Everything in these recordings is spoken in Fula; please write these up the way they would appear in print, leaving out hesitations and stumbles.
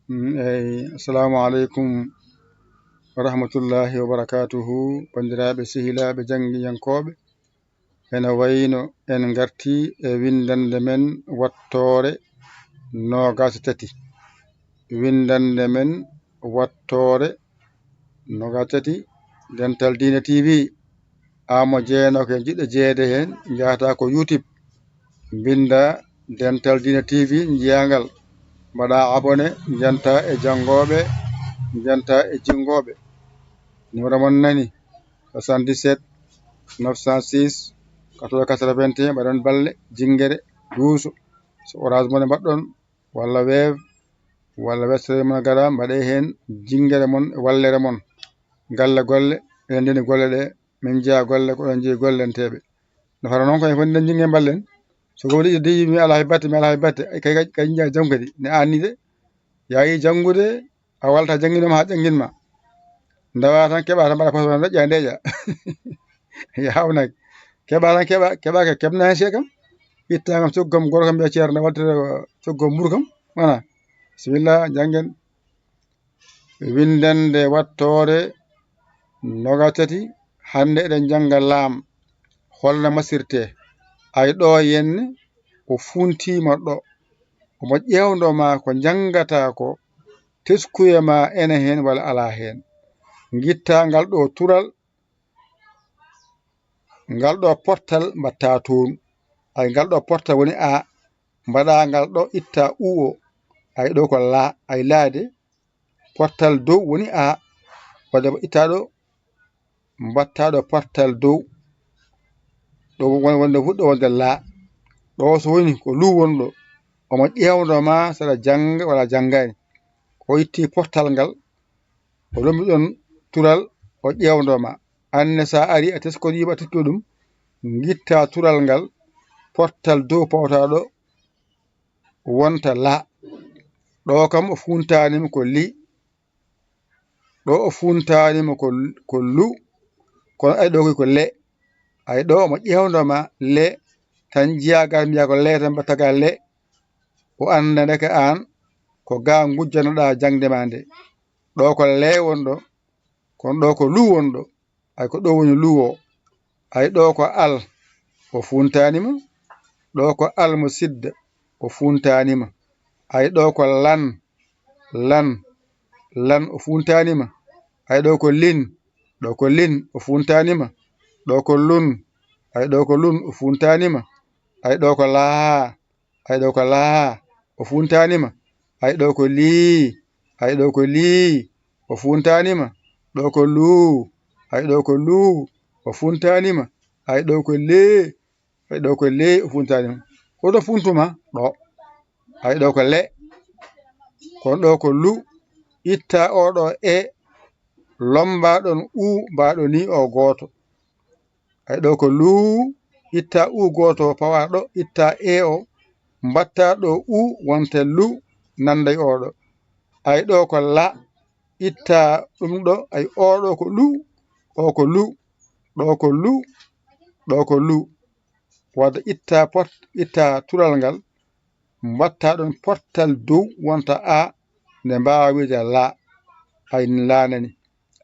Assalamu alaikum wa rahmatullahi wa barakatuhu. Bandiraɓe sehilaɓe jangiyankoɓe, ene wayno en garti e windande men wattore 23. Windande men wattore 23 Dental Dina TV. Amo jeeno ko jiɗɗo jeede hen jahata ko YouTube binda Dental Dina TV jiyangal, mbaɗa abonné, janta e jangoɓe, janta e jingoɓe. Numéro mon nani 77 906 80 mbaɗon balle jingere duuso. So Orange Money mbaɗɗon walla Wave walla Western mon gara mbaɗe hen jingere mon e wallere mon. Galle golle enen ndeni golle ɗe min jeeya golle ko ɗon jeeyi gollenteɓe. Nafara noon koye fof nden jingue ballen. So ko woni de mi ala batte mi ala batte kay jiya jam kadi ne anni de yayi jangude a walta janginoma ha janginma ndawa tan keɓa tan mbaɗa poste deƴƴa ndeƴa yawnaki keɓa tan keɓa ke keɓna hen sekam itta kam coggam gorko kam mbiya ceerno waltire coggam muru kam wona. Bisimilla janggen. Windande wattore 23 hande eɗen janga laam holno masirte. Ay ɗo yenne o funtima ɗo omo ƴewdo ma ko jangata ko teskuye ma ene hen wala ala hen. Gitta ngal ɗo tural, ngal ɗo portal mbatta toon. Ay ngal ɗo portal woni A, mbaɗa ngal ɗo itta U o, ay ɗo ko la, ay laade portal dow woni A, wadde itta ɗo mbatta ɗo portal dow ɗo wonde fuɗɗo wonde la. Ɗo so woni ko lu wonɗo omo ƴewdo ma saɗa janga wala janggani. O itti portal ngal o lombi ɗon tural o ƴewdoma anne sa ari a teskodima a tesko ɗum gitta tural ngal portal dow pawtaɗo wonta la. Ɗo kam o funtanima ko li, ɗo o funtanima ko lu, kono ay ɗo ko le. Ay ɗo omo ƴewdoma le tan jiyaga mbiya ko le tan mbattaga le, o anda deke an ko ga gujjanoɗa jangde ma nde. Ɗo ko le wonɗo kono ɗo ko lu wonɗo, ay ko ɗo woni lu o. Ay ɗo ko al o funtanima, ɗo ko al mo sidda o funtanima. Ay ɗo ko lan o funtanima. Ay ɗo ko lin o funtanima. Ɗo ko lun, ay ɗo ko lun o funtanima. Ay ɗo ko laa, ay ɗo ko laa o funtanima. Ay ɗo ko lii, ay ɗo ko lii o funtanima. Ɗo ko luu, ay ɗo ko luu o funtanima. Ay ɗo ko lee, ay ɗo ko lee o funtanima. Hoto funtuma ɗo. Ay ɗo ko le, kono ɗo ko lu. Itta oɗo e lomba ɗon u mbaɗo ni o goto. Ay ɗo ko lu, itta u goto pawa ɗo, itta e o mbatta ɗo u wonte lu nanday oɗo. Ay ɗo ko la, itta ɗum ɗo ay oɗo ko lu, o ko lu, ɗo ko lu, ɗo ko lu. Wadde itta tural ngal mbatta ɗon portal dow wonta A nde mbawa wiide la. Ay lanani.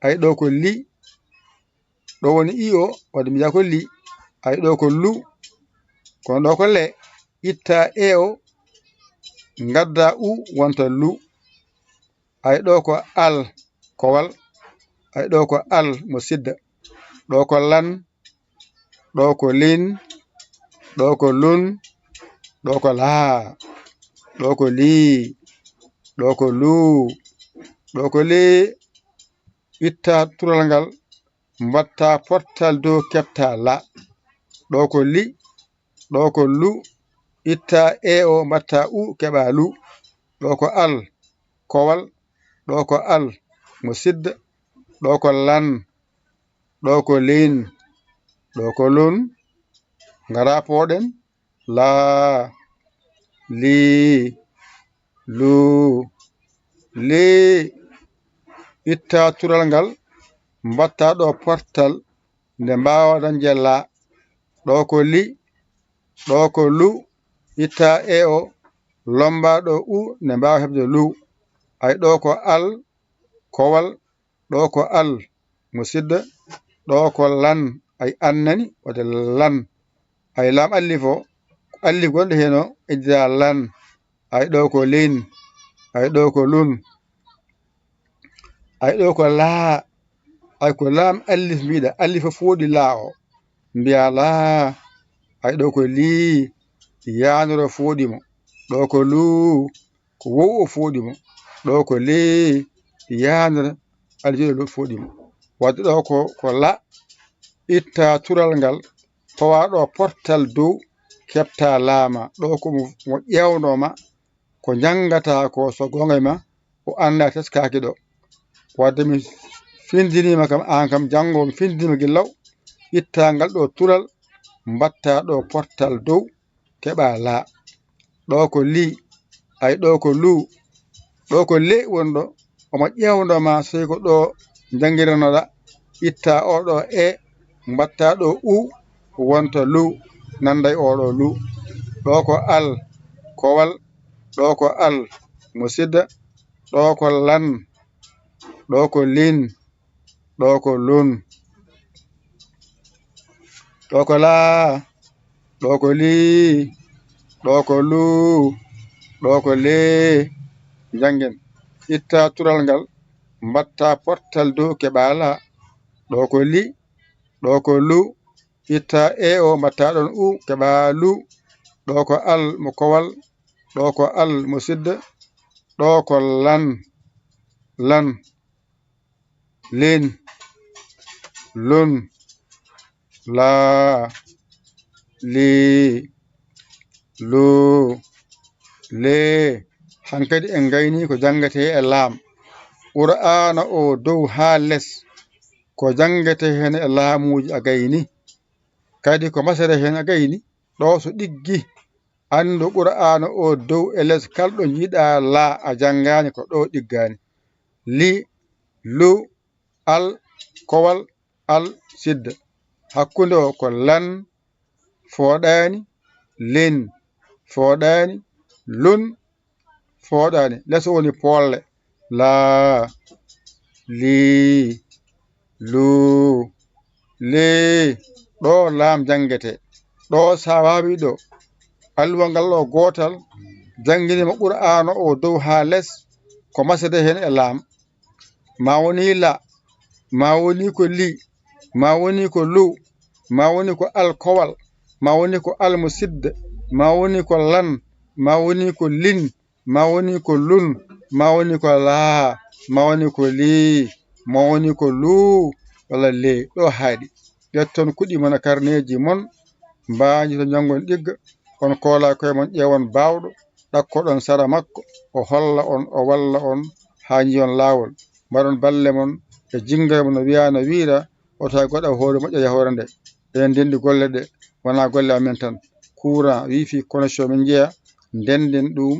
Ay ɗo ko li, ɗo woni i o wadde mbiya ko li. Ay ɗo ko lu, kono ɗo ko le. Itta e o gadda u wonta lu. Ay ɗo ko al kowal, ay ɗo ko al mo sidda. Ɗo ko lan, ɗo ko lin, ɗo ko lun, ɗo ko laa, ɗo ko lii, ɗo ko luu, ɗo ko lee. Itta tural ngal mbatta portal dow kepta la. Ɗo ko li, ɗo ko lu. Itta e o mbatta u keɓa lu. Ɗo ko al kowal, ɗo ko al mo sidda. Ɗo ko lan, ɗo ko lin, ɗo ko lun. Ngara poɗen laa, lii, luu, lee. Itta tural ngal mbatta ɗo portal nde mbawa dañde la. Ɗo ko li, ɗo ko lu. Itta e o lomba ɗo u nde mbawa heɓde lu. ay ɗo ko al kowal, ɗo ko al musidɗo, ɗo ko lan ay annani wade lan ay lam allifo allif gonɗo heno ejja lan ay ɗo ko lin ay ɗo ko lun ay ɗo ko laa ay ko lam allif mbiɗa allif foɗi laa o mbiya laa ay ɗo ko lii yanoro foɗimo ɗo ko luu ko wow o foɗimo ɗo ko lee yanoro aljiɗo foɗimo wadde ɗo ko la itta tural ngal fawaɗo portal dow keɓta laama ɗo ko mo ƴewnoma ko jangata ko so gonga ma o anda teskaki ɗo wadde mi findinima kam an kam janngo mi findinima gillaw itta ngal ɗo tural mbatta ɗo portal dow keɓa la ɗo ko li ay ɗo ko lu ɗo ko le wonɗo omo ƴewnoma sey ko ɗo jangiranoɗa itta oɗo e mbatta ɗo u wonta lu nanday oɗo lu ɗo ko al kowal ɗo ko al musidɗo ɗo ko lan ɗo ko lin ɗo ko lun ɗo ko laa ɗo ko lii ɗo ko luu ɗo ko lee jangen itta tural ngal mbatta portal dow keɓa la ɗo ko li ɗo ko lu itta e o mbatta ɗon u keɓa lu ɗo ko al mo kowal ɗo ko al musidɗo ɗo ko lan lan lin lun laa lii luu lee hankadi en gayni ko jangate e laam qur'ana o dow ha less ko jangate hen e laamuji a gayni kadi ko masere hen a gayni ɗo so ɗiggi andu qur'ana o dow e less kalɗo jiiɗa la a jangani ko ɗo ɗiggani li lu al kowal al sidda hakkunde o ko lan foɗani lin foɗani lun foɗani less woni polle laa lii luu lee ɗo laam jangete ɗo sawawi ɗo alluwa ngal ɗo gotal jangguinima qur'ana o dow ha less ko masede hen e laam ma woni la ma woni ko li ma woni ko lu ma woni ko alkowal ma woni ko almusidda ma woni ko lan ma woni ko lin ma woni ko lun ma woni ko laa ma woni ko lii ma woni ko luu walla le ɗo haaɗi ƴetton kuɗi mon e karneji mon mbaji to jangon ɗigga on kola koye mon ƴewon bawɗo ɗakkoɗon sara makko o holla on o walla on ha jiion lawol mbaɗon balle mon e jinggare mon no wiya no wiira oto goɗa hoore moƴƴa yahore nde en ndendi golle ɗe wona golle amen tan courant wifi connexion min jeeya ndenden ɗum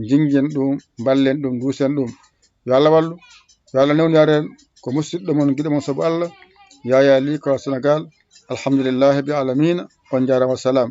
jinggen ɗum ballen ɗum duusen ɗum yo Allah wallu yo Allah newnu yaren ko musidɗo mon giɗo mon saabu Allah Yaya Ly ko Sénégal alhamdulillahi rabbil alamina on jarama salam